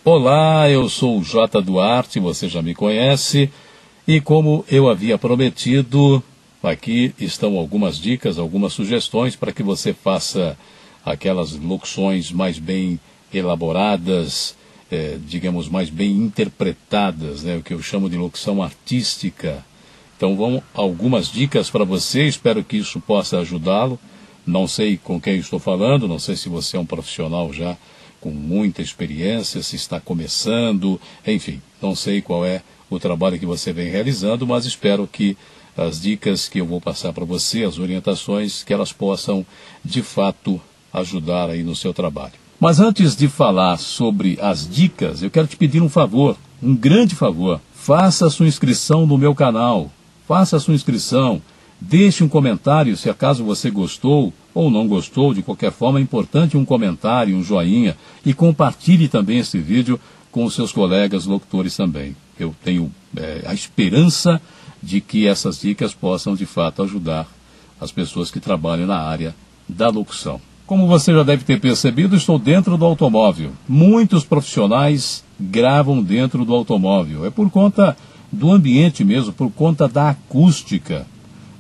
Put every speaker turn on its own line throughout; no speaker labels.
Olá, eu sou o J. Duarte, você já me conhece, e como eu havia prometido, aqui estão algumas dicas, algumas sugestões para que você faça aquelas locuções mais bem elaboradas, digamos, mais bem interpretadas, né, o que eu chamo de locução artística. Então vão algumas dicas para você, espero que isso possa ajudá-lo. Não sei com quem estou falando, não sei se você é um profissional já com muita experiência, se está começando, enfim, não sei qual é o trabalho que você vem realizando, mas espero que as dicas que eu vou passar para você, as orientações, que elas possam, de fato, ajudar aí no seu trabalho. Mas antes de falar sobre as dicas, eu quero te pedir um favor, um grande favor. Faça a sua inscrição no meu canal, faça a sua inscrição. Deixe um comentário se acaso você gostou ou não gostou. De qualquer forma, é importante um comentário, um joinha, e compartilhe também esse vídeo com os seus colegas locutores também. Eu tenho a esperança de que essas dicas possam de fato ajudar as pessoas que trabalham na área da locução. Como você já deve ter percebido, estou dentro do automóvel. Muitos profissionais gravam dentro do automóvel. É por conta do ambiente mesmo, por conta da acústica.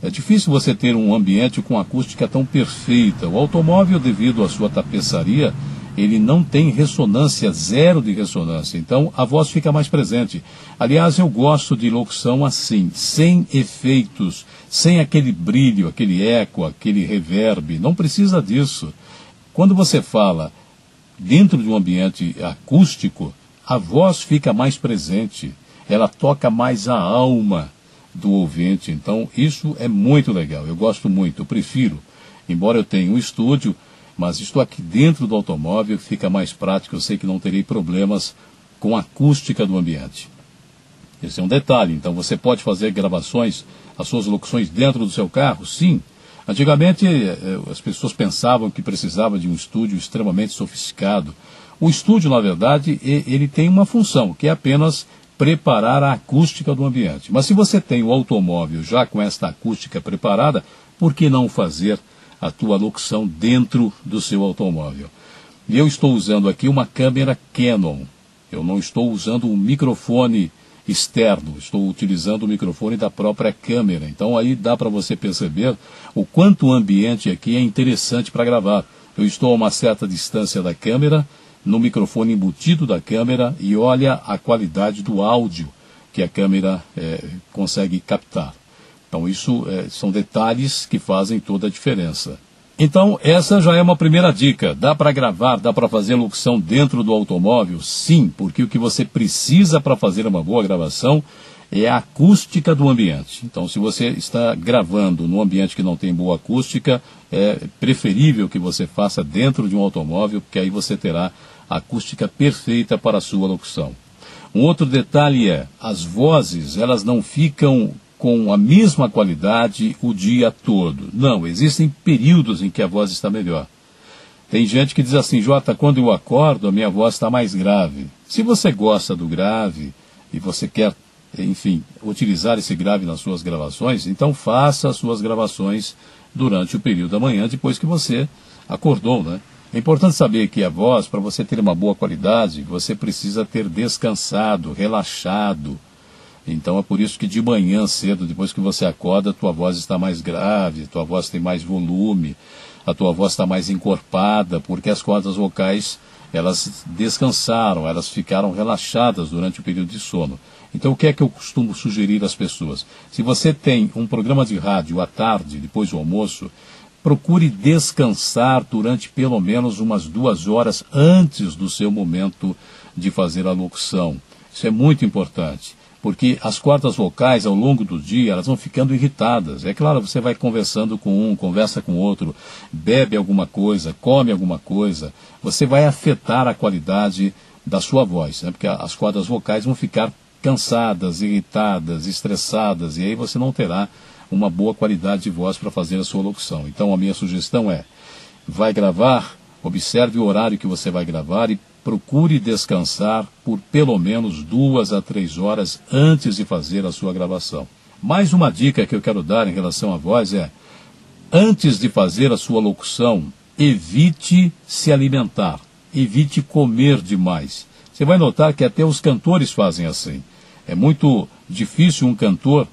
É difícil você ter um ambiente com acústica tão perfeita. O automóvel, devido à sua tapeçaria, ele não tem ressonância, zero de ressonância. Então, a voz fica mais presente. Aliás, eu gosto de locução assim, sem efeitos, sem aquele brilho, aquele eco, aquele reverb. Não precisa disso. Quando você fala dentro de um ambiente acústico, a voz fica mais presente. Ela toca mais a alma do ouvinte. Então isso é muito legal, eu gosto muito, eu prefiro, embora eu tenha um estúdio, mas estou aqui dentro do automóvel, fica mais prático, eu sei que não terei problemas com a acústica do ambiente. Esse é um detalhe. Então você pode fazer gravações, as suas locuções dentro do seu carro? Sim. Antigamente as pessoas pensavam que precisava de um estúdio extremamente sofisticado. O estúdio, na verdade, ele tem uma função, que é apenas preparar a acústica do ambiente. Mas se você tem o automóvel já com esta acústica preparada, por que não fazer a tua locução dentro do seu automóvel? E eu estou usando aqui uma câmera Canon. Eu não estou usando um microfone externo, estou utilizando o microfone da própria câmera. Então aí dá para você perceber o quanto o ambiente aqui é interessante para gravar. Eu estou a uma certa distância da câmera, no microfone embutido da câmera, e olha a qualidade do áudio que a câmera consegue captar. Então isso são detalhes que fazem toda a diferença. Então essa já é uma primeira dica. Dá para gravar, dá para fazer locução dentro do automóvel? Sim, porque o que você precisa para fazer uma boa gravação é a acústica do ambiente. Então, se você está gravando num ambiente que não tem boa acústica, é preferível que você faça dentro de um automóvel, porque aí você terá a acústica perfeita para a sua locução. Um outro detalhe é, as vozes, elas não ficam com a mesma qualidade o dia todo. Não, existem períodos em que a voz está melhor. Tem gente que diz assim, Jota, quando eu acordo, a minha voz está mais grave. Se você gosta do grave e você quer, enfim, utilizar esse grave nas suas gravações, então faça as suas gravações durante o período da manhã, depois que você acordou, né? É importante saber que a voz, para você ter uma boa qualidade, você precisa ter descansado, relaxado. Então é por isso que de manhã cedo, depois que você acorda, a tua voz está mais grave, a tua voz tem mais volume, a tua voz está mais encorpada, porque as cordas vocais, elas descansaram, elas ficaram relaxadas durante o período de sono. Então o que é que eu costumo sugerir às pessoas? Se você tem um programa de rádio à tarde, depois do almoço, procure descansar durante pelo menos umas 2 horas antes do seu momento de fazer a locução. Isso é muito importante, porque as cordas vocais ao longo do dia, elas vão ficando irritadas. É claro, você vai conversando com um, conversa com outro, bebe alguma coisa, come alguma coisa, você vai afetar a qualidade da sua voz, né? Porque as cordas vocais vão ficar cansadas, irritadas, estressadas, e aí você não terá uma boa qualidade de voz para fazer a sua locução. Então a minha sugestão é, vai gravar, observe o horário que você vai gravar e procure descansar por pelo menos 2 a 3 horas antes de fazer a sua gravação. Mais uma dica que eu quero dar em relação à voz é, antes de fazer a sua locução, evite se alimentar, evite comer demais. Você vai notar que até os cantores fazem assim. É muito difícil um cantor,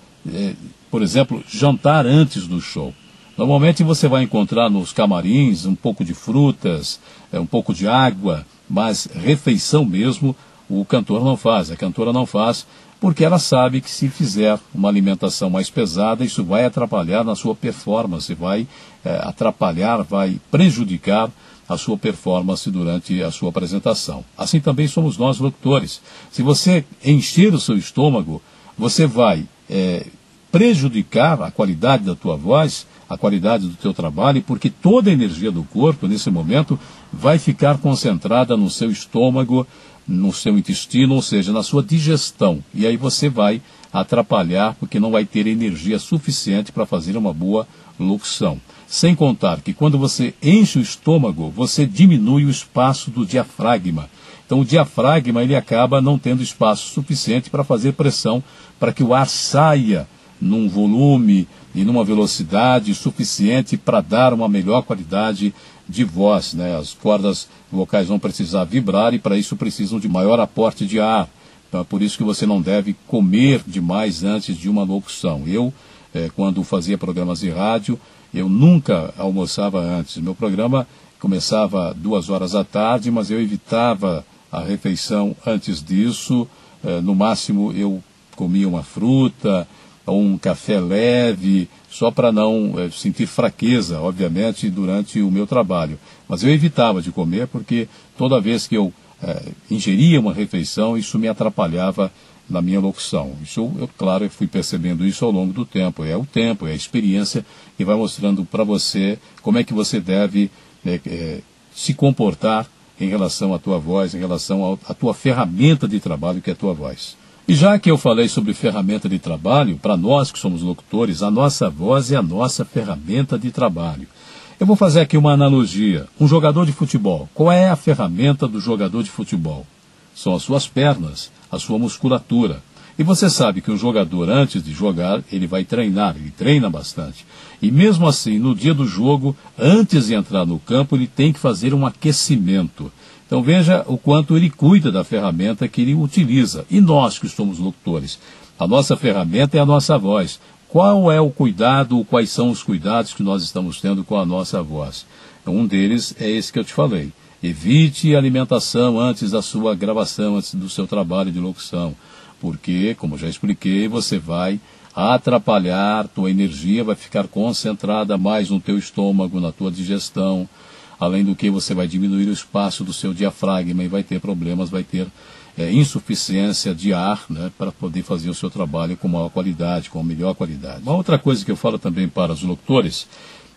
por exemplo, jantar antes do show. Normalmente você vai encontrar nos camarins um pouco de frutas, um pouco de água, mas refeição mesmo o cantor não faz, a cantora não faz, porque ela sabe que se fizer uma alimentação mais pesada, isso vai atrapalhar na sua performance, vai atrapalhar, vai prejudicar a sua performance durante a sua apresentação. Assim também somos nós, locutores. Se você encher o seu estômago, você vai prejudicar a qualidade da tua voz, a qualidade do teu trabalho, porque toda a energia do corpo, nesse momento, vai ficar concentrada no seu estômago, no seu intestino, ou seja, na sua digestão. E aí você vai atrapalhar, porque não vai ter energia suficiente para fazer uma boa locução. Sem contar que quando você enche o estômago, você diminui o espaço do diafragma. Então o diafragma ele acaba não tendo espaço suficiente para fazer pressão, para que o ar saia num volume e numa velocidade suficiente para dar uma melhor qualidade de voz, né? As cordas vocais vão precisar vibrar e para isso precisam de maior aporte de ar. Então é por isso que você não deve comer demais antes de uma locução. Eu, quando fazia programas de rádio, eu nunca almoçava antes. Meu programa começava 2 horas da tarde, mas eu evitava a refeição antes disso. No máximo eu comia uma fruta ou um café leve, só para não sentir fraqueza, obviamente, durante o meu trabalho. Mas eu evitava de comer porque toda vez que eu ingeria uma refeição, isso me atrapalhava na minha locução. Isso, claro, eu fui percebendo isso ao longo do tempo. É o tempo, é a experiência que vai mostrando para você como é que você deve se comportar em relação à tua voz, em relação à tua ferramenta de trabalho, que é a tua voz. E já que eu falei sobre ferramenta de trabalho, para nós que somos locutores, a nossa voz é a nossa ferramenta de trabalho. Eu vou fazer aqui uma analogia. Um jogador de futebol. Qual é a ferramenta do jogador de futebol? São as suas pernas, a sua musculatura. E você sabe que o jogador, antes de jogar, ele vai treinar, ele treina bastante. E mesmo assim, no dia do jogo, antes de entrar no campo, ele tem que fazer um aquecimento. Então veja o quanto ele cuida da ferramenta que ele utiliza. E nós que somos locutores, a nossa ferramenta é a nossa voz. Qual é o cuidado, quais são os cuidados que nós estamos tendo com a nossa voz? Um deles é esse que eu te falei. Evite a alimentação antes da sua gravação, antes do seu trabalho de locução. Porque, como já expliquei, você vai atrapalhar, tua energia vai ficar concentrada mais no teu estômago, na tua digestão. Além do que você vai diminuir o espaço do seu diafragma e vai ter problemas, vai ter insuficiência de ar, né, para poder fazer o seu trabalho com maior qualidade, com melhor qualidade. Uma outra coisa que eu falo também para os locutores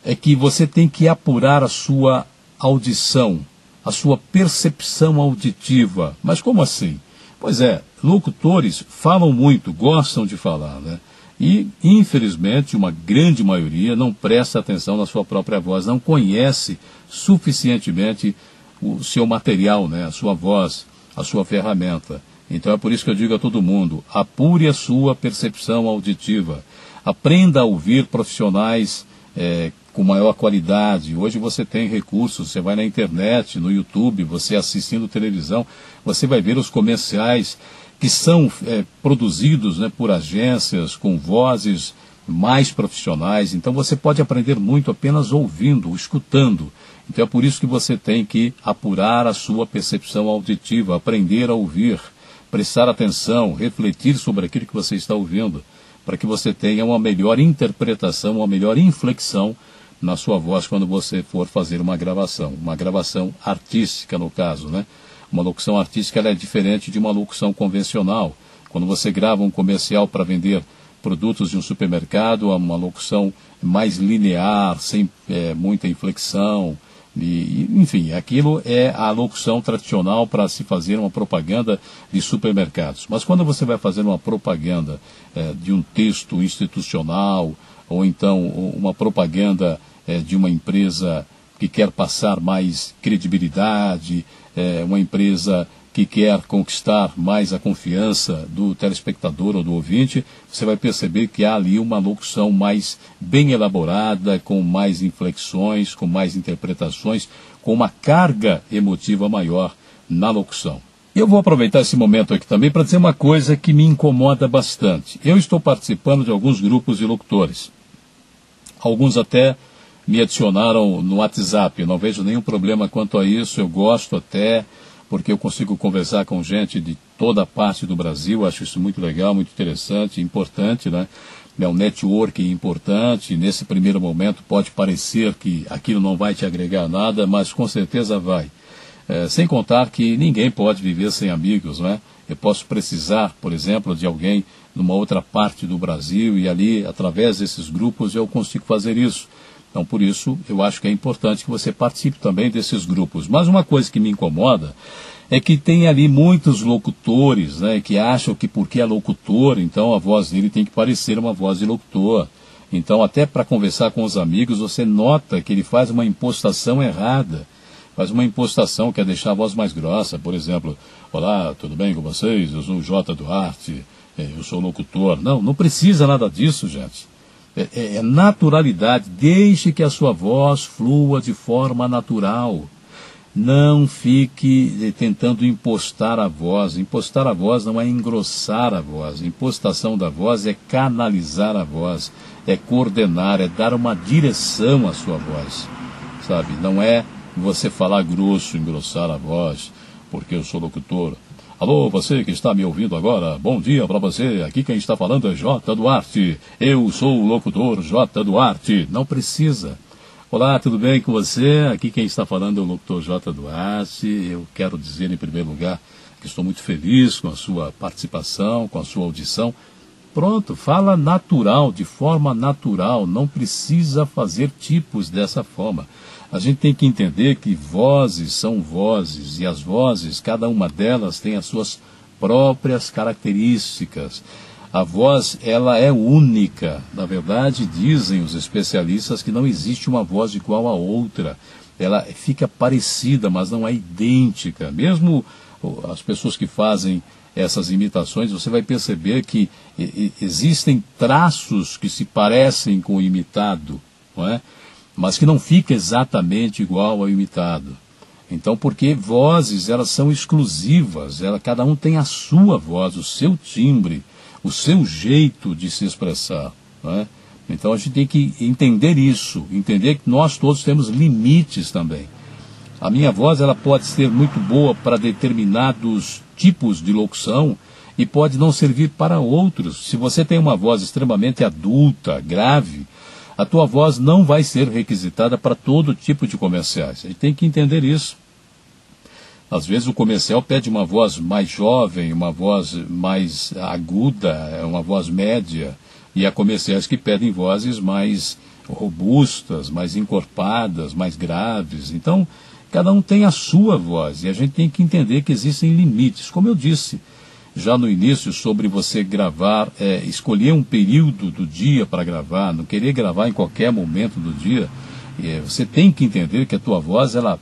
é que você tem que apurar a sua audição, a sua percepção auditiva. Mas como assim? Pois locutores falam muito, gostam de falar, né? E, infelizmente, uma grande maioria não presta atenção na sua própria voz, não conhece suficientemente o seu material, né? A sua voz, a sua ferramenta. Então é por isso que eu digo a todo mundo, apure a sua percepção auditiva. Aprenda a ouvir profissionais com maior qualidade. Hoje você tem recursos, você vai na internet, no YouTube, você assistindo televisão, você vai ver os comerciais que são produzidos, né, por agências com vozes mais profissionais. Então você pode aprender muito apenas ouvindo, escutando. Então é por isso que você tem que apurar a sua percepção auditiva, aprender a ouvir, prestar atenção, refletir sobre aquilo que você está ouvindo, para que você tenha uma melhor interpretação, uma melhor inflexão na sua voz quando você for fazer uma gravação artística no caso, né? Uma locução artística ela é diferente de uma locução convencional. Quando você grava um comercial para vender produtos de um supermercado, é uma locução mais linear, sem muita inflexão. Enfim, aquilo é a locução tradicional para se fazer uma propaganda de supermercados. Mas quando você vai fazer uma propaganda de um texto institucional, ou então uma propaganda de uma empresa que quer passar mais credibilidade, uma empresa que quer conquistar mais a confiança do telespectador ou do ouvinte, você vai perceber que há ali uma locução mais bem elaborada, com mais inflexões, com mais interpretações, com uma carga emotiva maior na locução. Eu vou aproveitar esse momento aqui também para dizer uma coisa que me incomoda bastante. Eu estou participando de alguns grupos de locutores. Alguns até me adicionaram no WhatsApp. Eu não vejo nenhum problema quanto a isso. Eu gosto até, porque eu consigo conversar com gente de toda a parte do Brasil. Acho isso muito legal, muito interessante, importante, né? É um networking importante. Nesse primeiro momento pode parecer que aquilo não vai te agregar nada, mas com certeza vai. Sem contar que ninguém pode viver sem amigos, né? Eu posso precisar, por exemplo, de alguém numa outra parte do Brasil e ali, através desses grupos, eu consigo fazer isso. Então, por isso, eu acho que é importante que você participe também desses grupos. Mas uma coisa que me incomoda é que tem ali muitos locutores, né, que acham que porque é locutor, então a voz dele tem que parecer uma voz de locutor. Então, até para conversar com os amigos, você nota que ele faz uma impostação errada. Faz uma impostação, quer deixar a voz mais grossa, por exemplo, olá, tudo bem com vocês? Eu sou o J. Duarte, eu sou locutor. Não, não precisa nada disso, gente. É naturalidade, deixe que a sua voz flua de forma natural. Não fique tentando impostar a voz. Impostar a voz não é engrossar a voz. Impostação da voz é canalizar a voz, é coordenar, é dar uma direção à sua voz, sabe? Não é você falar grosso, engrossar a voz, porque eu sou locutor. Alô, você que está me ouvindo agora, bom dia para você. Aqui quem está falando é J. Duarte. Eu sou o locutor J. Duarte. Não precisa. Olá, tudo bem com você? Aqui quem está falando é o locutor J. Duarte. Eu quero dizer em primeiro lugar que estou muito feliz com a sua participação, com a sua audição. Pronto, fala natural, de forma natural, não precisa fazer tipos dessa forma. A gente tem que entender que vozes são vozes, e as vozes, cada uma delas tem as suas próprias características. A voz, ela é única. Na verdade, dizem os especialistas que não existe uma voz igual à outra. Ela fica parecida, mas não é idêntica. Mesmo as pessoas que fazem essas imitações, você vai perceber que existem traços que se parecem com o imitado, não é? Mas que não fica exatamente igual ao imitado. Então, porque vozes, elas são exclusivas, cada um tem a sua voz, o seu timbre, o seu jeito de se expressar, não é? Então a gente tem que entender isso, entender que nós todos temos limites também. A minha voz, ela pode ser muito boa para determinados tipos de locução e pode não servir para outros. Se você tem uma voz extremamente adulta, grave, a tua voz não vai ser requisitada para todo tipo de comerciais. A gente tem que entender isso. Às vezes o comercial pede uma voz mais jovem, uma voz mais aguda, uma voz média, e há comerciais que pedem vozes mais robustas, mais encorpadas, mais graves. Então, cada um tem a sua voz e a gente tem que entender que existem limites. Como eu disse já no início sobre você gravar, escolher um período do dia para gravar, não querer gravar em qualquer momento do dia, você tem que entender que a tua voz, ela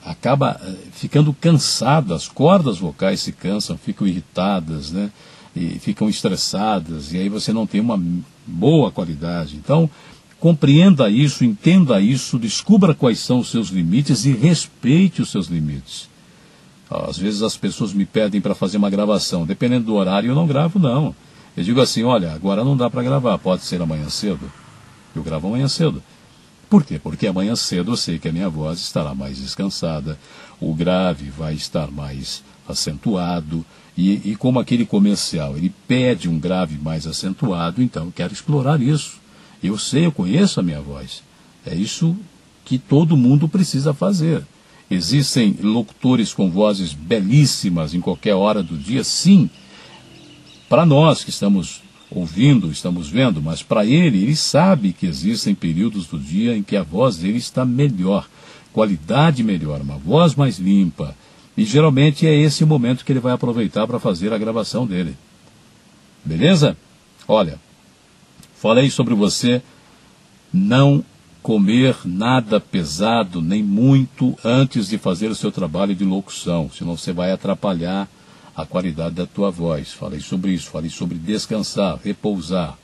acaba ficando cansada, as cordas vocais se cansam, ficam irritadas, né? E ficam estressadas, e aí você não tem uma boa qualidade. Então, compreenda isso, entenda isso, descubra quais são os seus limites e respeite os seus limites. Às vezes as pessoas me pedem para fazer uma gravação, dependendo do horário eu não gravo não. Eu digo assim, olha, agora não dá para gravar, pode ser amanhã cedo. Eu gravo amanhã cedo. Por quê? Porque amanhã cedo eu sei que a minha voz estará mais descansada, o grave vai estar mais acentuado, e como aquele comercial, ele pede um grave mais acentuado, então eu quero explorar isso. Eu sei, eu conheço a minha voz. É isso que todo mundo precisa fazer. Existem locutores com vozes belíssimas em qualquer hora do dia, sim. Para nós que estamos ouvindo, estamos vendo, mas para ele sabe que existem períodos do dia em que a voz dele está melhor, qualidade melhor, uma voz mais limpa. E geralmente é esse o momento que ele vai aproveitar para fazer a gravação dele. Beleza? Olha, falei sobre você não comer nada pesado, nem muito, antes de fazer o seu trabalho de locução, senão você vai atrapalhar a qualidade da tua voz. Falei sobre isso, falei sobre descansar, repousar.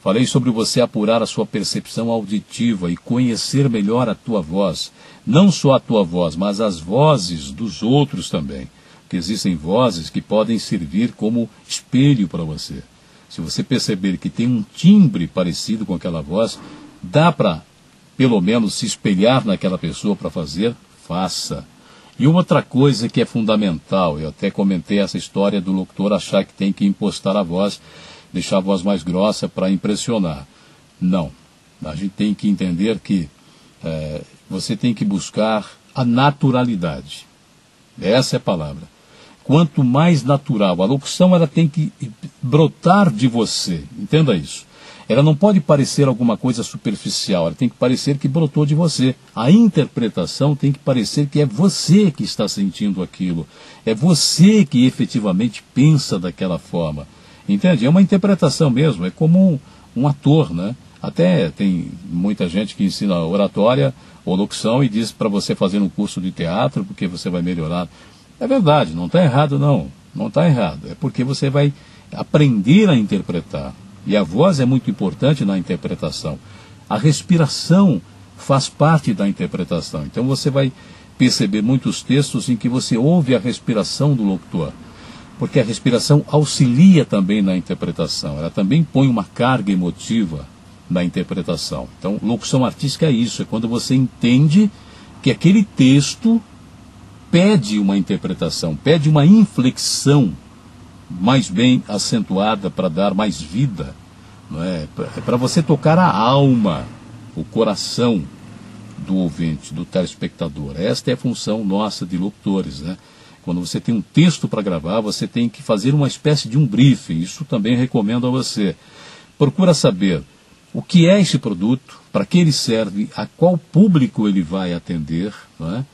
Falei sobre você apurar a sua percepção auditiva e conhecer melhor a tua voz. Não só a tua voz, mas as vozes dos outros também. que existem vozes que podem servir como espelho para você. Se você perceber que tem um timbre parecido com aquela voz, dá para, pelo menos, se espelhar naquela pessoa para fazer, faça. E outra coisa que é fundamental, eu até comentei essa história do locutor achar que tem que impostar a voz, deixar a voz mais grossa para impressionar. Não. A gente tem que entender que você tem que buscar a naturalidade. Essa é a palavra. Quanto mais natural, a locução ela tem que brotar de você. Entenda isso. Ela não pode parecer alguma coisa superficial, ela tem que parecer que brotou de você. A interpretação tem que parecer que é você que está sentindo aquilo. É você que efetivamente pensa daquela forma. Entende? É uma interpretação mesmo, é como um ator, né? Até tem muita gente que ensina oratória ou locução e diz para você fazer um curso de teatro porque você vai melhorar. É verdade, não está errado não, não está errado. É porque você vai aprender a interpretar. E a voz é muito importante na interpretação. A respiração faz parte da interpretação. Então você vai perceber muitos textos em que você ouve a respiração do locutor. Porque a respiração auxilia também na interpretação. Ela também põe uma carga emotiva na interpretação. Então, locução artística é isso. É quando você entende que aquele texto pede uma interpretação, pede uma inflexão mais bem acentuada para dar mais vida, não é? É para você tocar a alma, o coração do ouvinte, do telespectador. Esta é a função nossa de locutores, né? Quando você tem um texto para gravar, você tem que fazer uma espécie de um briefing. Isso também recomendo a você. Procura saber o que é esse produto, para que ele serve, a qual público ele vai atender, não é?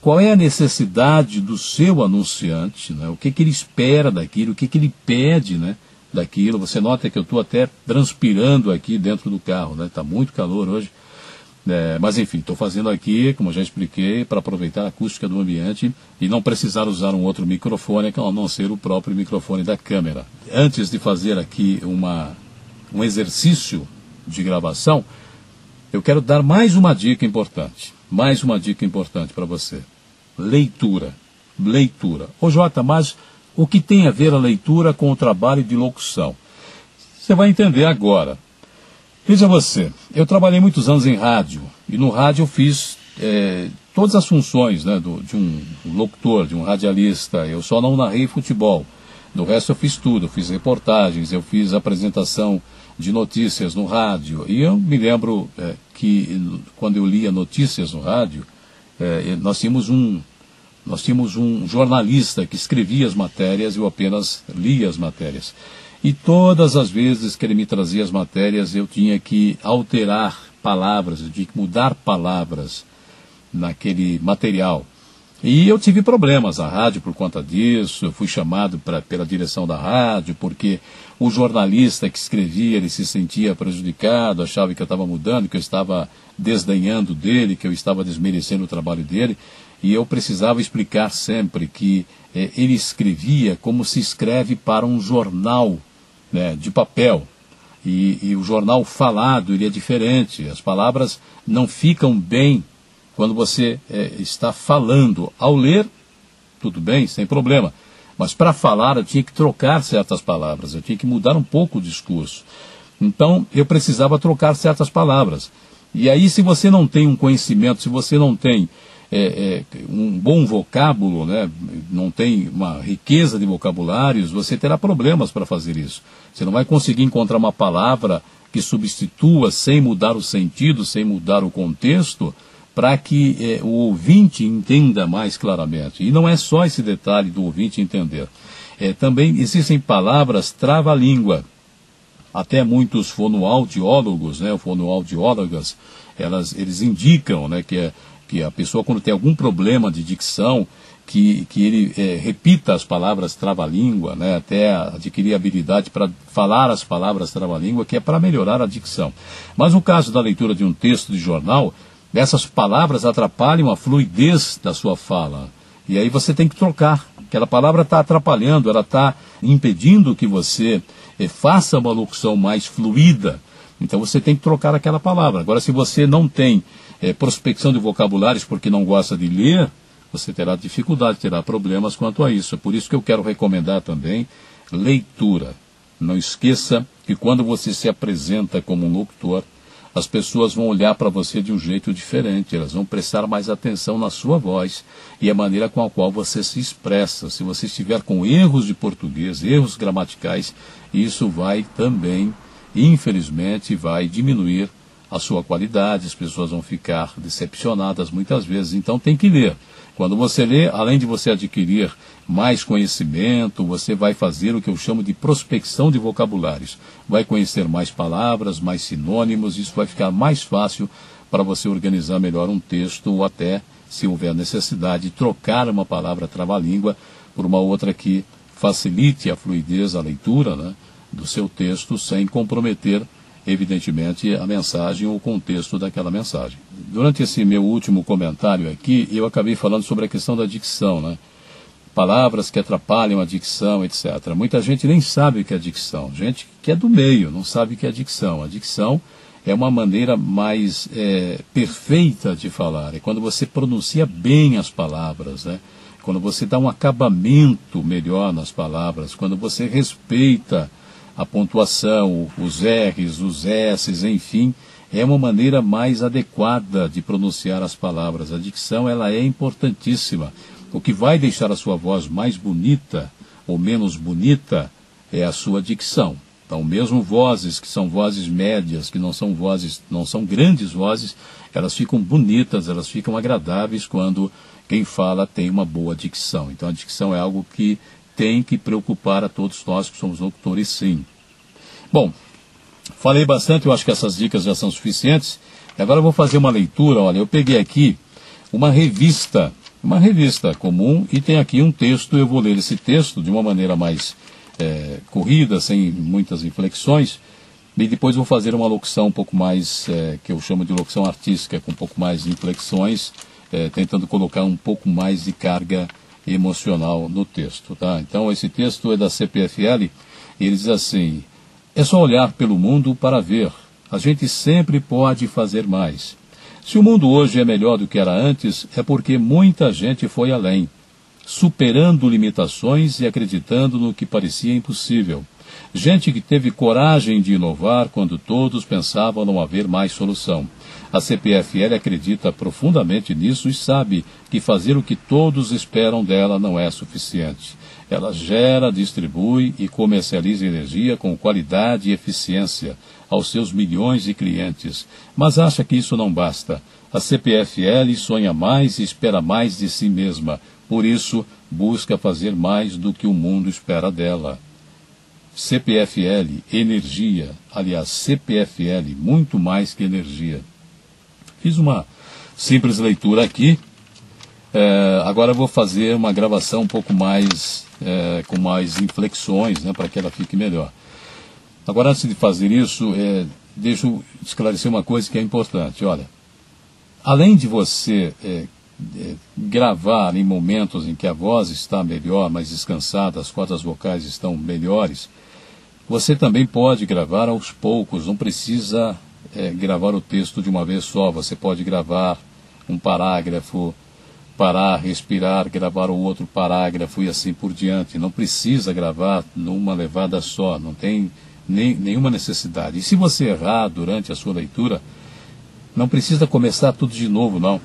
Qual é a necessidade do seu anunciante, né? O que ele espera daquilo, o que ele pede, né, daquilo. Você nota que eu estou até transpirando aqui dentro do carro, né? Está muito calor hoje. Mas enfim, estou fazendo aqui, como eu já expliquei, para aproveitar a acústica do ambiente e não precisar usar um outro microfone, a não ser o próprio microfone da câmera. Antes de fazer aqui um exercício de gravação, eu quero dar mais uma dica importante para você. Leitura. Ô Jota, mas o que tem a ver a leitura com o trabalho de locução? Você vai entender agora. Veja você, eu trabalhei muitos anos em rádio, e no rádio eu fiz todas as funções, né, de um locutor, de um radialista. Eu só não narrei futebol. Do resto eu fiz tudo, eu fiz reportagens, eu fiz apresentação de notícias no rádio. E eu me lembro que quando eu lia notícias no rádio, nós tínhamos um jornalista que escrevia as matérias e eu apenas lia as matérias. E todas as vezes que ele me trazia as matérias, eu tinha que alterar palavras, eu tinha que mudar palavras naquele material. E eu tive problemas na rádio por conta disso. Eu fui chamado pela direção da rádio, porque o jornalista que escrevia, ele se sentia prejudicado, achava que eu estava mudando, que eu estava desdenhando dele, que eu estava desmerecendo o trabalho dele. E eu precisava explicar sempre que ele escrevia como se escreve para um jornal, né, de papel. E o jornal falado, ele é diferente. As palavras não ficam bem quando você está falando. Ao ler, tudo bem, sem problema. Mas para falar eu tinha que trocar certas palavras, eu tinha que mudar um pouco o discurso. Então eu precisava trocar certas palavras. E aí, se você não tem um conhecimento, se você não tem um bom vocábulo, né, não tem uma riqueza de vocabulários, você terá problemas para fazer isso. Você não vai conseguir encontrar uma palavra que substitua sem mudar o sentido, sem mudar o contexto, para que o ouvinte entenda mais claramente. E não é só esse detalhe do ouvinte entender. Também existem palavras trava-língua. Até muitos fonoaudiólogos, né, fonoaudiólogas, eles indicam, né, que a pessoa, quando tem algum problema de dicção, que ele repita as palavras trava-língua, né, até adquirir habilidade para falar as palavras trava-língua, que é para melhorar a dicção. Mas no caso da leitura de um texto de jornal, essas palavras atrapalham a fluidez da sua fala. E aí você tem que trocar. Aquela palavra está atrapalhando, ela está impedindo que você faça uma locução mais fluida. Então você tem que trocar aquela palavra. Agora, se você não tem prospecção de vocabulários porque não gosta de ler, você terá dificuldade, terá problemas quanto a isso. É por isso que eu quero recomendar também leitura. Não esqueça que quando você se apresenta como um locutor, as pessoas vão olhar para você de um jeito diferente, elas vão prestar mais atenção na sua voz e a maneira com a qual você se expressa. Se você estiver com erros de português, erros gramaticais, isso vai também, infelizmente, vai diminuir a sua qualidade, as pessoas vão ficar decepcionadas muitas vezes. Então tem que ler. Quando você lê, além de você adquirir mais conhecimento, você vai fazer o que eu chamo de prospecção de vocabulários. Vai conhecer mais palavras, mais sinônimos, isso vai ficar mais fácil para você organizar melhor um texto ou até, se houver necessidade, trocar uma palavra trava-língua por uma outra que facilite a fluidez, a leitura, né, do seu texto sem comprometer evidentemente, a mensagem ou o contexto daquela mensagem. Durante esse meu último comentário aqui, eu acabei falando sobre a questão da dicção, né? Palavras que atrapalham a dicção, etc. Muita gente nem sabe o que é dicção. Gente que é do meio não sabe o que é dicção. A dicção é uma maneira mais perfeita de falar. É quando você pronuncia bem as palavras, né? Quando você dá um acabamento melhor nas palavras, quando você respeita a pontuação, os R's, os S's, enfim, é uma maneira mais adequada de pronunciar as palavras. A dicção, ela é importantíssima. O que vai deixar a sua voz mais bonita ou menos bonita é a sua dicção. Então, mesmo vozes que são vozes médias, que não são grandes vozes, elas ficam bonitas, elas ficam agradáveis quando quem fala tem uma boa dicção. Então, a dicção é algo que tem que preocupar a todos nós que somos locutores, sim. Bom, falei bastante, eu acho que essas dicas já são suficientes. Agora eu vou fazer uma leitura. Olha, eu peguei aqui uma revista comum e tem aqui um texto. Eu vou ler esse texto de uma maneira mais corrida, sem muitas inflexões, e depois vou fazer uma locução um pouco mais, que eu chamo de locução artística, com um pouco mais de inflexões, tentando colocar um pouco mais de carga emocional no texto, tá? Então esse texto é da CPFL e ele diz assim: é só olhar pelo mundo para ver, a gente sempre pode fazer mais. Se o mundo hoje é melhor do que era antes, é porque muita gente foi além, superando limitações e acreditando no que parecia impossível. Gente que teve coragem de inovar quando todos pensavam não haver mais solução. A CPFL acredita profundamente nisso e sabe que fazer o que todos esperam dela não é suficiente. Ela gera, distribui e comercializa energia com qualidade e eficiência aos seus milhões de clientes. Mas acha que isso não basta. A CPFL sonha mais e espera mais de si mesma. Por isso, busca fazer mais do que o mundo espera dela. CPFL, energia. Aliás, CPFL, muito mais que energia. Fiz uma simples leitura aqui. Agora eu vou fazer uma gravação um pouco mais, com mais inflexões, né, para que ela fique melhor. Agora, antes de fazer isso, deixa eu esclarecer uma coisa que é importante. Olha, além de você gravar em momentos em que a voz está melhor, mais descansada, as cordas vocais estão melhores, você também pode gravar aos poucos, não precisa gravar o texto de uma vez só. Você pode gravar um parágrafo, parar, respirar, gravar o outro parágrafo e assim por diante. Não precisa gravar numa levada só, não tem nenhuma necessidade. E se você errar durante a sua leitura, não precisa começar tudo de novo, não.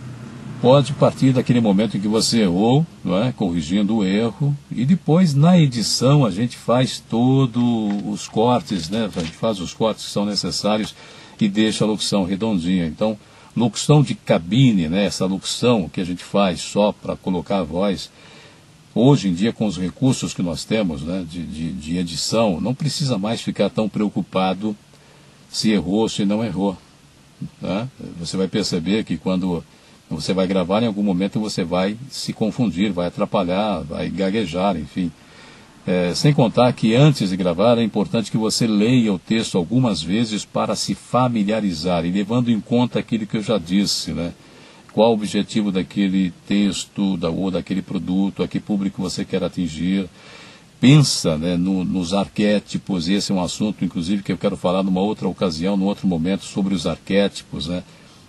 Pode partir daquele momento em que você errou, não é? Corrigindo o erro, e depois na edição a gente faz todos os cortes, né? A gente faz os cortes que são necessários e deixa a locução redondinha. Então, locução de cabine, né? Essa locução que a gente faz só para colocar a voz, hoje em dia com os recursos que nós temos, né? de edição, não precisa mais ficar tão preocupado se errou, se não errou, né? Você vai perceber que quando você vai gravar, em algum momento você vai se confundir, vai atrapalhar, vai gaguejar, enfim. Sem contar que antes de gravar é importante que você leia o texto algumas vezes para se familiarizar e levando em conta aquilo que eu já disse, né? Qual o objetivo daquele texto ou daquele produto, a que público você quer atingir. Pensa, né, nos arquétipos. Esse é um assunto, inclusive, que eu quero falar numa outra ocasião, num outro momento, sobre os arquétipos, né?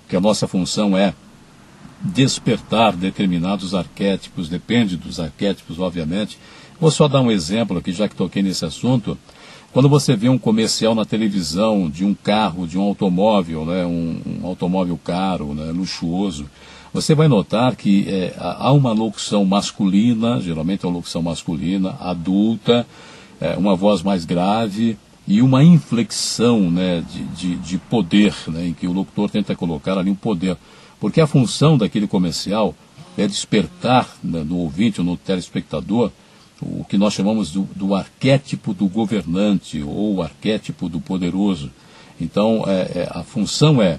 Que a nossa função é despertar determinados arquétipos, depende dos arquétipos, obviamente. Vou só dar um exemplo aqui, já que toquei nesse assunto. Quando você vê um comercial na televisão de um carro, de um automóvel, né, um automóvel caro, né, luxuoso, você vai notar que há uma locução masculina, geralmente é uma locução masculina, adulta, uma voz mais grave e uma inflexão, né, de poder, né, em que o locutor tenta colocar ali um poder. Porque a função daquele comercial é despertar, né, no ouvinte ou no telespectador o que nós chamamos do arquétipo do governante ou o arquétipo do poderoso. Então, a função é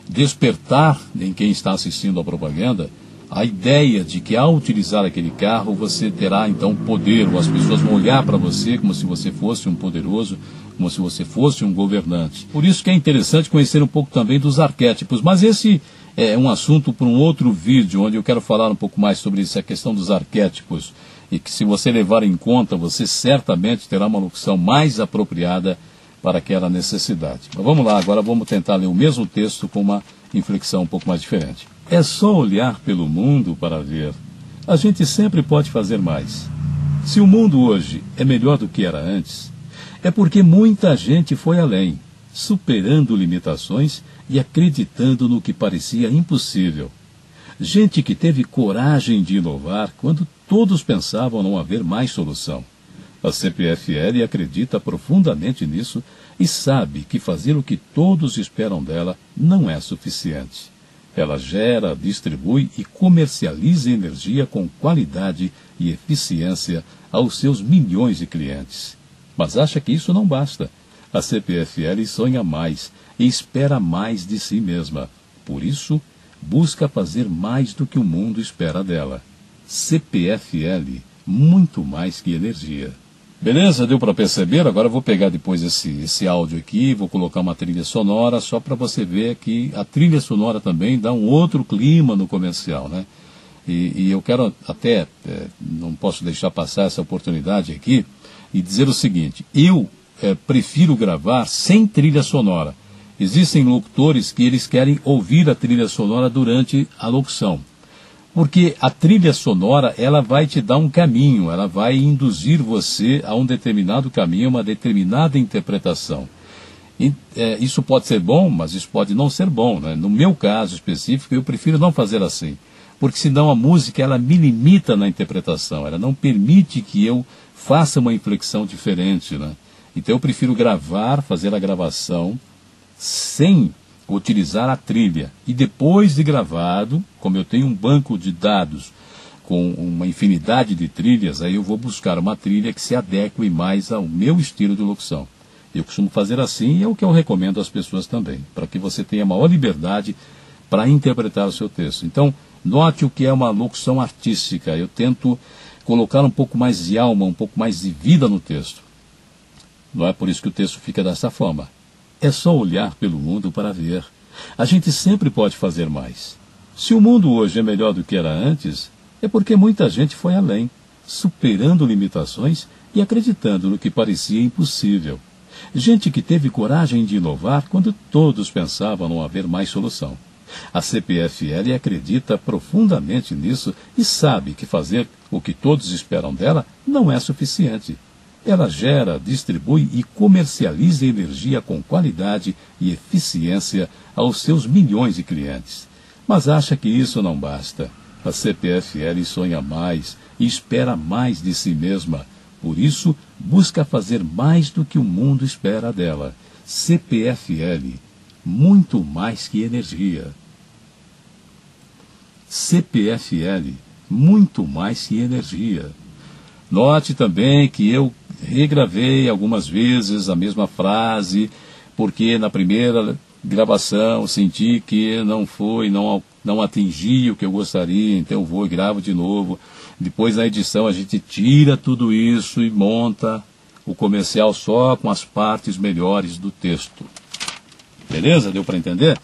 despertar em quem está assistindo a propaganda a ideia de que ao utilizar aquele carro você terá então poder, ou as pessoas vão olhar para você como se você fosse um poderoso, como se você fosse um governante. Por isso que é interessante conhecer um pouco também dos arquétipos, mas esse é um assunto para um outro vídeo, onde eu quero falar um pouco mais sobre essa questão dos arquétipos, e que se você levar em conta, você certamente terá uma locução mais apropriada para aquela necessidade. Mas vamos lá, agora vamos tentar ler o mesmo texto com uma inflexão um pouco mais diferente. É só olhar pelo mundo para ver. A gente sempre pode fazer mais. Se o mundo hoje é melhor do que era antes, é porque muita gente foi além, superando limitações e acreditando no que parecia impossível. Gente que teve coragem de inovar quando todos pensavam não haver mais solução. A CPFL acredita profundamente nisso e sabe que fazer o que todos esperam dela não é suficiente. Ela gera, distribui e comercializa energia com qualidade e eficiência aos seus milhões de clientes. Mas acha que isso não basta. A CPFL sonha mais e espera mais de si mesma. Por isso, busca fazer mais do que o mundo espera dela. CPFL, muito mais que energia. Beleza? Deu para perceber? Agora eu vou pegar depois esse áudio aqui, vou colocar uma trilha sonora, só para você ver que a trilha sonora também dá um outro clima no comercial, né? E eu quero até, não posso deixar passar essa oportunidade aqui, e dizer o seguinte: eu prefiro gravar sem trilha sonora. Existem locutores que eles querem ouvir a trilha sonora durante a locução. Porque a trilha sonora, ela vai te dar um caminho, ela vai induzir você a um determinado caminho, uma determinada interpretação. E, isso pode ser bom, mas isso pode não ser bom, né? No meu caso específico, eu prefiro não fazer assim. Porque senão a música, ela me limita na interpretação, ela não permite que eu faça uma inflexão diferente, né? Então eu prefiro gravar, fazer a gravação, sem utilizar a trilha. E depois de gravado, como eu tenho um banco de dados com uma infinidade de trilhas, aí eu vou buscar uma trilha que se adeque mais ao meu estilo de locução. Eu costumo fazer assim e é o que eu recomendo às pessoas também, para que você tenha maior liberdade para interpretar o seu texto. Então, note o que é uma locução artística. Eu tento colocar um pouco mais de alma, um pouco mais de vida no texto. Não é por isso que o texto fica dessa forma. É só olhar pelo mundo para ver. A gente sempre pode fazer mais. Se o mundo hoje é melhor do que era antes, é porque muita gente foi além, superando limitações e acreditando no que parecia impossível. Gente que teve coragem de inovar quando todos pensavam não haver mais solução. A CPFL acredita profundamente nisso e sabe que fazer o que todos esperam dela não é suficiente. Ela gera, distribui e comercializa energia com qualidade e eficiência aos seus milhões de clientes. Mas acha que isso não basta. A CPFL sonha mais e espera mais de si mesma. Por isso, busca fazer mais do que o mundo espera dela. CPFL, muito mais que energia. CPFL, muito mais que energia. Note também que eu regravei algumas vezes a mesma frase, porque na primeira gravação senti que não atingi o que eu gostaria, então eu vou e gravo de novo. Depois na edição a gente tira tudo isso e monta o comercial só com as partes melhores do texto. Beleza? Deu para entender?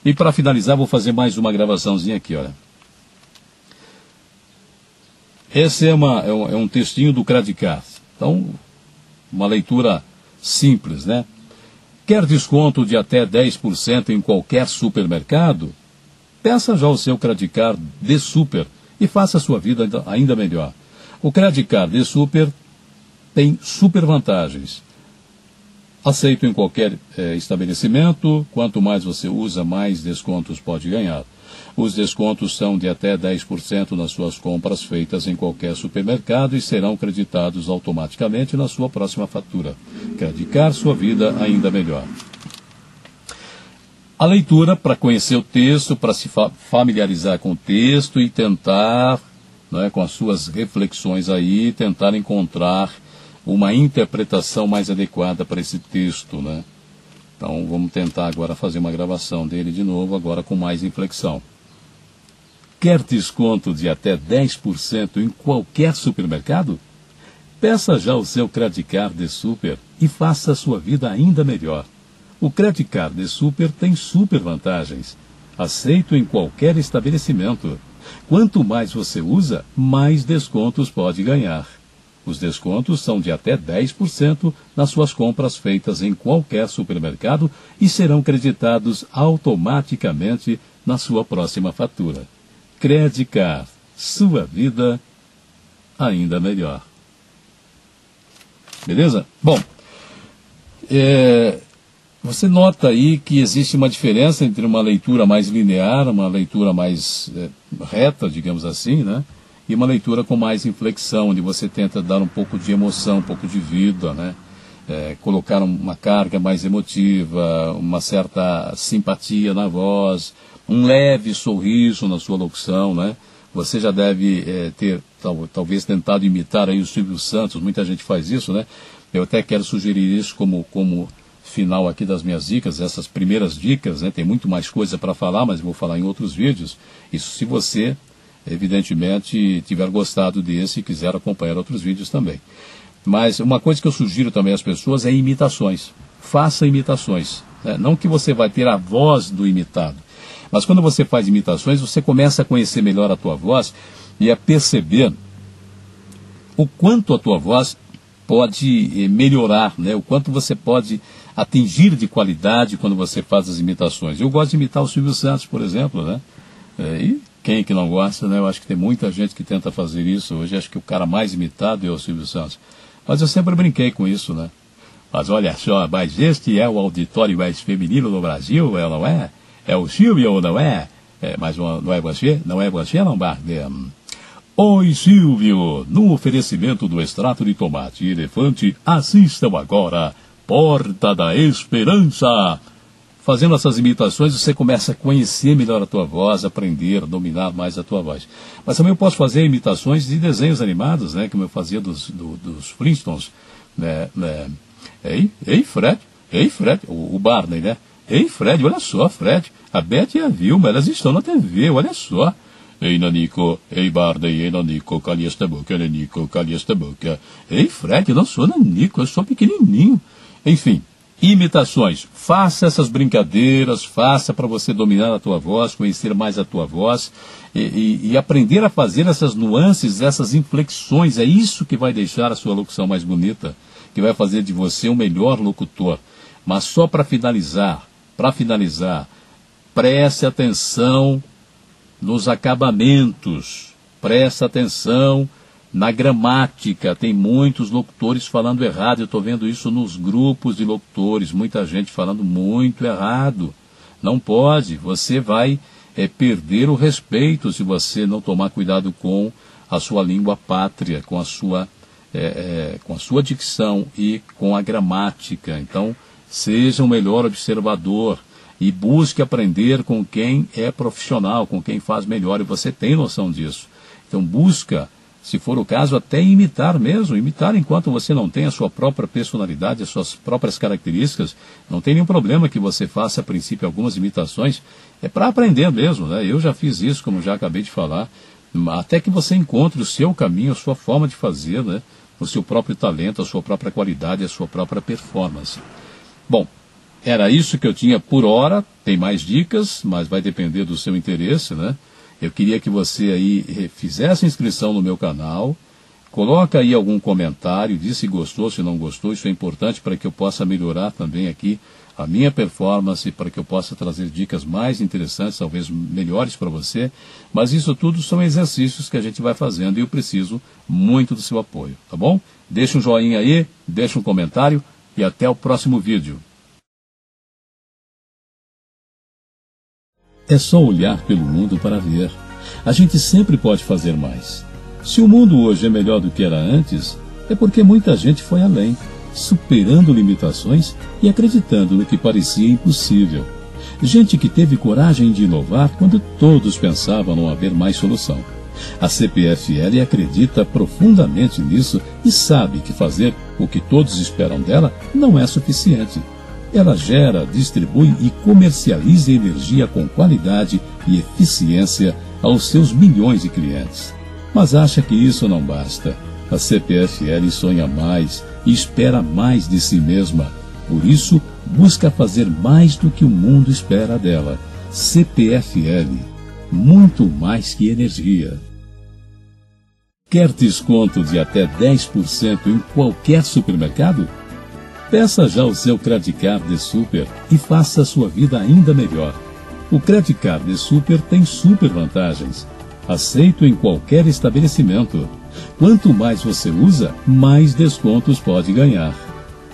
E para finalizar vou fazer mais uma gravaçãozinha aqui, olha. Esse é um textinho do Credicar. Então, uma leitura simples, né? Quer desconto de até 10% em qualquer supermercado? Peça já o seu Credit Card de Super e faça a sua vida ainda melhor. O Credit Card de Super tem super vantagens. Aceito em qualquer estabelecimento. Quanto mais você usa, mais descontos pode ganhar. Os descontos são de até 10% nas suas compras feitas em qualquer supermercado e serão creditados automaticamente na sua próxima fatura. Credicar sua vida ainda melhor. A leitura para conhecer o texto, para se familiarizar com o texto e tentar, né, com as suas reflexões aí, tentar encontrar uma interpretação mais adequada para esse texto, né? Então vamos tentar agora fazer uma gravação dele de novo, agora com mais inflexão. Quer desconto de até 10% em qualquer supermercado? Peça já o seu Credit Card de Super e faça a sua vida ainda melhor. O Credit Card de Super tem super vantagens. Aceito em qualquer estabelecimento. Quanto mais você usa, mais descontos pode ganhar. Os descontos são de até 10% nas suas compras feitas em qualquer supermercado e serão creditados automaticamente na sua próxima fatura. Credit Card, sua vida ainda melhor. Beleza? Bom, você nota aí que existe uma diferença entre uma leitura mais linear, uma leitura mais reta, digamos assim, né? E uma leitura com mais inflexão, onde você tenta dar um pouco de emoção, um pouco de vida, né? Colocar uma carga mais emotiva, uma certa simpatia na voz, um leve sorriso na sua locução, né? Você já deve ter, talvez, tentado imitar aí o Silvio Santos, muita gente faz isso, né? Eu até quero sugerir isso como final aqui das minhas dicas, essas primeiras dicas, né? Tem muito mais coisa para falar, mas vou falar em outros vídeos. Isso se você, evidentemente, tiver gostado desse e quiser acompanhar outros vídeos também. Mas uma coisa que eu sugiro também às pessoas é imitações. Faça imitações, né? Não que você vai ter a voz do imitado, mas quando você faz imitações, você começa a conhecer melhor a tua voz e a perceber o quanto a tua voz pode melhorar, né? O quanto você pode atingir de qualidade quando você faz as imitações. Eu gosto de imitar o Silvio Santos, por exemplo, né? E quem que não gosta, né? Eu acho que tem muita gente que tenta fazer isso. Hoje acho que o cara mais imitado é o Silvio Santos. Mas eu sempre brinquei com isso, né? Mas olha só, mas este é o auditório mais feminino do Brasil, não é? É o Silvio ou não é? Mas não é você? Não é você, Lombardi? Oi, Silvio! No oferecimento do extrato de tomate e elefante, assistam agora Porta da Esperança. Fazendo essas imitações, você começa a conhecer melhor a tua voz, aprender, dominar mais a tua voz. Mas também eu posso fazer imitações de desenhos animados, né? Como eu fazia dos Flintstones. Ei, Fred! Ei, Fred! O Barney, né? Ei, Fred, olha só, Fred. A Beth e a Vilma, elas estão na TV, olha só. Ei, Nanico, ei, Barney, ei, Nanico, cale esta boca, Nanico, cale esta boca. Ei, Fred, eu não sou Nanico, eu sou pequenininho. Enfim, imitações. Faça essas brincadeiras, faça para você dominar a tua voz, conhecer mais a tua voz e aprender a fazer essas nuances, essas inflexões. É isso que vai deixar a sua locução mais bonita, que vai fazer de você um melhor locutor. Mas só para finalizar, preste atenção nos acabamentos, preste atenção na gramática. Tem muitos locutores falando errado, eu estou vendo isso nos grupos de locutores, muita gente falando muito errado. Não pode, você vai perder o respeito se você não tomar cuidado com a sua língua pátria, com a sua dicção e com a gramática. Então, seja um melhor observador e busque aprender com quem é profissional, com quem faz melhor, e você tem noção disso. Então busca, se for o caso, até imitar mesmo, imitar enquanto você não tem a sua própria personalidade, as suas próprias características. Não tem nenhum problema que você faça, a princípio, algumas imitações, é para aprender mesmo, né? Eu já fiz isso, como já acabei de falar, até que você encontre o seu caminho, a sua forma de fazer, né? O seu próprio talento, a sua própria qualidade, a sua própria performance. Bom, era isso que eu tinha por hora. Tem mais dicas, mas vai depender do seu interesse, né? Eu queria que você aí fizesse inscrição no meu canal, Coloca aí algum comentário, diz se gostou, se não gostou. Isso é importante para que eu possa melhorar também aqui a minha performance, para que eu possa trazer dicas mais interessantes, talvez melhores para você. Mas isso tudo são exercícios que a gente vai fazendo e eu preciso muito do seu apoio, tá bom? Deixa um joinha aí, deixa um comentário e até o próximo vídeo. É só olhar pelo mundo para ver. A gente sempre pode fazer mais. Se o mundo hoje é melhor do que era antes, é porque muita gente foi além, superando limitações e acreditando no que parecia impossível. Gente que teve coragem de inovar quando todos pensavam não haver mais solução. A CPFL acredita profundamente nisso e sabe que fazer o que todos esperam dela não é suficiente. Ela gera, distribui e comercializa energia com qualidade e eficiência aos seus milhões de clientes. Mas acha que isso não basta. A CPFL sonha mais e espera mais de si mesma. Por isso, busca fazer mais do que o mundo espera dela. CPFL, muito mais que energia. Quer desconto de até 10% em qualquer supermercado? Peça já o seu Credit Card de Super e faça a sua vida ainda melhor. O Credit Card de Super tem super vantagens. Aceito em qualquer estabelecimento. Quanto mais você usa, mais descontos pode ganhar.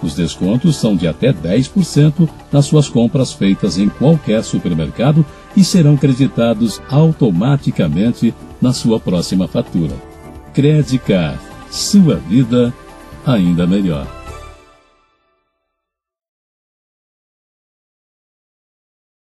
Os descontos são de até 10% nas suas compras feitas em qualquer supermercado e serão creditados automaticamente na sua próxima fatura. Credit Card, sua vida ainda melhor.